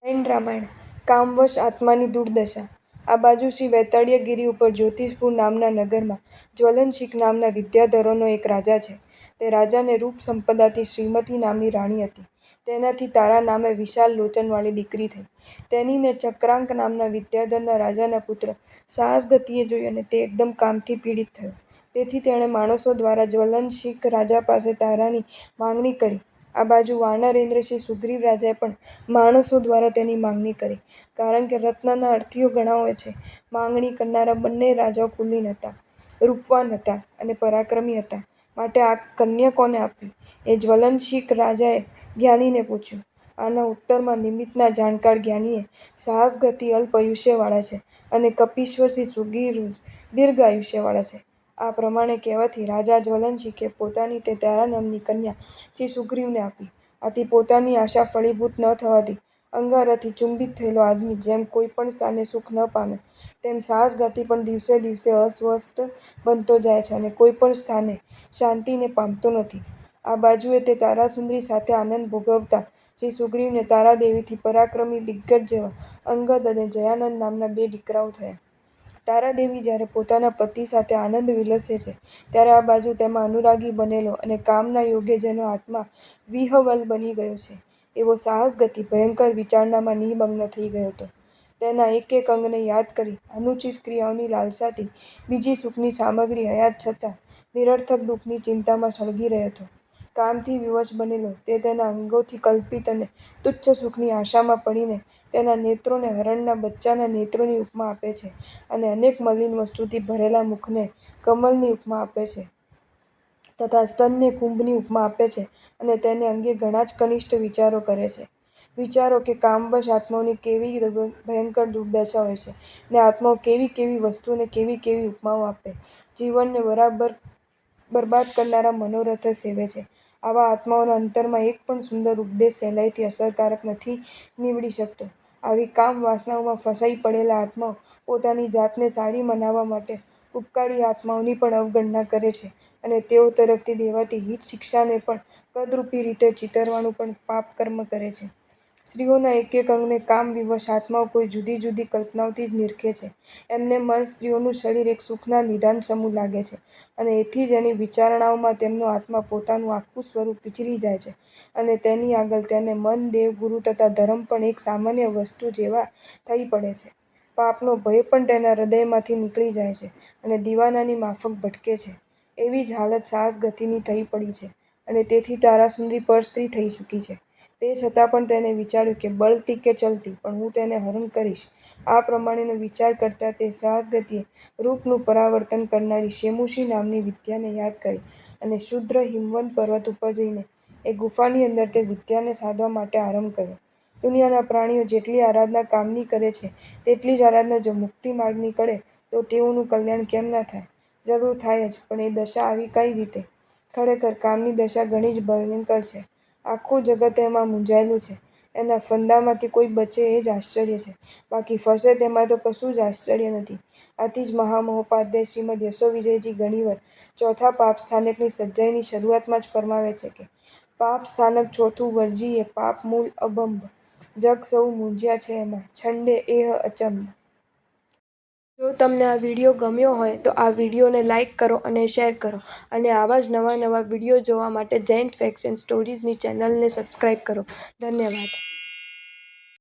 જૈન રામાયણ કામવશ આત્માની દુર્દશા। આ બાજુ શ્રી વૈતરણ્યગિરિ ઉપર જ્યોતિષપુર નામના નગરમાં જ્વલનશીખ નામના વિદ્યાધરોનો એક રાજા છે. તે રાજાને રૂપ સંપદાથી શ્રીમતી નામની રાણી હતી. તેનાથી તારા નામે વિશાળ લોચનવાળી દીકરી થઈ. તેનીને ચક્રાંક નામના વિદ્યાધરના રાજાના પુત્ર સાહસગતિએ જોઈ અને તે એકદમ કામથી પીડિત થયો. તેથી તેણે માણસો દ્વારા જ્વલનશીખ રાજા પાસે તારાની માંગણી કરી. આ બાજુ વાનરેન્દ્ર શ્રી સુગ્રીવ રાજાએ પણ માણસો દ્વારા તેની માંગણી કરી. કારણ કે રત્નના અર્થીઓ ઘણા હોય છે. માંગણી કરનારા બંને રાજાઓ કુલીન હતા, રૂપવાન હતા અને પરાક્રમી હતા. માટે આ કન્યા કોને આપવી? એ જ્વલનશીખ રાજાએ જ્ઞાનીને પૂછ્યું. આના ઉત્તરમાં નિમિત્તના જાણકાર જ્ઞાનીએ સાહસગતિ અલ્પ આયુષ્યવાળા છે અને કપીશ્વર શ્રી સુગ્રીવ દીર્ઘ આયુષ્યવાળા છે. આ પ્રમાણે કહેવાથી રાજા જ્વલનશીખે પોતાની તે તારા નામની કન્યા શ્રી સુગ્રીવને આપી. આથી પોતાની આશા ફળીભૂત ન થવાથી અંગારાથી ચુંબિત થયેલો આદમી જેમ કોઈ પણ સ્થાને સુખ ન પામે તેમ સાહસગતિ પણ દિવસે દિવસે અસ્વસ્થ બનતો જાય છે અને કોઈ પણ સ્થાને શાંતિને પામતો નથી. આ બાજુએ તે તારાસુંદરી સાથે આનંદ ભોગવતા શ્રી સુગ્રીવને તારાદેવીથી પરાક્રમી દિગ્ગજ જેવા અંગદ અને જયાનંદ નામના બે દીકરાઓ થયા. તારાદેવી જ્યારે પોતાના પતિ સાથે આનંદ વિલસે છે ત્યારે આ બાજુ તેમાં અનુરાગી બનેલો અને કામના યોગે જેનો આત્મા વિહ્વલ બની ગયો છે એવો સાહસગતિ ભયંકર વિચારણામાં નિમગ્ન થઈ ગયો હતો. તેના એક એક અંગને યાદ કરી અનુચિત ક્રિયાઓની લાલસાથી બીજી સુખની સામગ્રી હયાત છતાં નિરર્થક દુઃખની ચિંતામાં સળગી રહ્યો હતો. કામથી વિવશ બનેલો તે તેના અંગોથી કલ્પિત અને તુચ્છ સુખની આશામાં પડીને તેના નેત્રોને હરણના બચ્ચાના નેત્રોની ઉપમા આપે છે અને અનેક મલિન વસ્તુથી ભરેલા મુખને કમલની ઉપમા આપે છે તથા સ્તનને કુંભની ઉપમા આપે છે અને તેને અંગે ઘણા જ કનિષ્ઠ વિચારો કરે છે. વિચારો કે કામવશ આત્માઓની કેવી ભયંકર દુર્દશા હોય છે ને આત્માઓ કેવી કેવી વસ્તુને કેવી કેવી ઉપમાઓ આપે જીવનને બરબાદ કરનારા મનોરથ સેવે છે. આવા આત્માઓના અંતરમાં એક પણ સુંદર ઉપદેશ સહેલાઈથી અસરકારક નથી નીવડી શકતો. આવી કામ વાસનાઓમાં ફસાઈ પડેલા આત્માઓ પોતાની જાતને સારી મનાવવા માટે ઉપકારી આત્માઓની પણ અવગણના કરે છે અને તેઓ તરફથી દેવાતી હિત શિક્ષાને પણ કદરૂપી રીતે ચીતરવાનું પણ પાપકર્મ કરે છે. સ્ત્રીઓના એક એક અંગને કામ વિવશ આત્માઓ કોઈ જુદી જુદી કલ્પનાઓથી જ નિરખે છે. એમને મન સ્ત્રીઓનું શરીર એક સુખના નિદાન સમૂહ લાગે છે અને એથી જ એની વિચારણાઓમાં તેમનો આત્મા પોતાનું આખું સ્વરૂપ વિચરી જાય છે અને તેની આગળ તેને મન, દેવ, ગુરુ તથા ધર્મ પણ એક સામાન્ય વસ્તુ જેવા થઈ પડે છે. પાપનો ભય પણ તેના હૃદયમાંથી નીકળી જાય છે અને દીવાનાની માફક ભટકે છે. એવી જ હાલત સાહસગતિની થઈ પડી છે અને તેથી તારાસુંદરી પરસ્ત્રી થઈ ચૂકી છે. તે છતાં પણ તેને વિચાર્યું કે બળતી કે ચલતી પણ હું તેને હરણ કરીશ. આ પ્રમાણેનો વિચાર કરતાં તે સાહસગતિએ રૂપનું પરાવર્તન કરનારી શેમુષી નામની વિદ્યાને યાદ કરી અને શુદ્ર હિમવંત પર્વત ઉપર જઈને એક ગુફાની અંદર તે વિદ્યાને સાધવા માટે આરંભ કર્યો. દુનિયાના પ્રાણીઓ જેટલી આરાધના કામની કરે છે તેટલી જ આરાધના જો મુક્તિ માર્ગની કરે તો તેઓનું કલ્યાણ કેમ ના થાય? જરૂર થાય જ, પણ એ દશા આવી કઈ રીતે? ખરેખર કામની દશા ઘણી જ ભયંકર છે. આખું જગત એમાં મૂંઝાયેલું છે. એના ફંદામાંથી કોઈ બચે એ જ આશ્ચર્ય છે, બાકી ફસે તેમાં તો કશું જ આશ્ચર્ય નથી. આથી જ મહામહોપાધ્યાય શ્રીમદ યશોવિજયજી ઘણીવાર ચોથા પાપસ્થાનકની સજ્જાઈની શરૂઆતમાં જ ફરમાવે છે કે પાપ સ્થાનક ચોથું વર્જીએ પાપ મૂલ અબંધ, જગ સૌ મૂંઝ્યા છે એમાં, છંડે એહ અચંબ. જો તમને આ વિડીયો ગમ્યો હોય તો આ વિડીયોને લાઈક કરો અને શેર કરો અને આવા જ નવા નવા વિડીયો જોવા માટે જૈન ફેક્ટ્સ એન્ડ સ્ટોરીઝની ચેનલને સબસ્ક્રાઈબ કરો. ધન્યવાદ.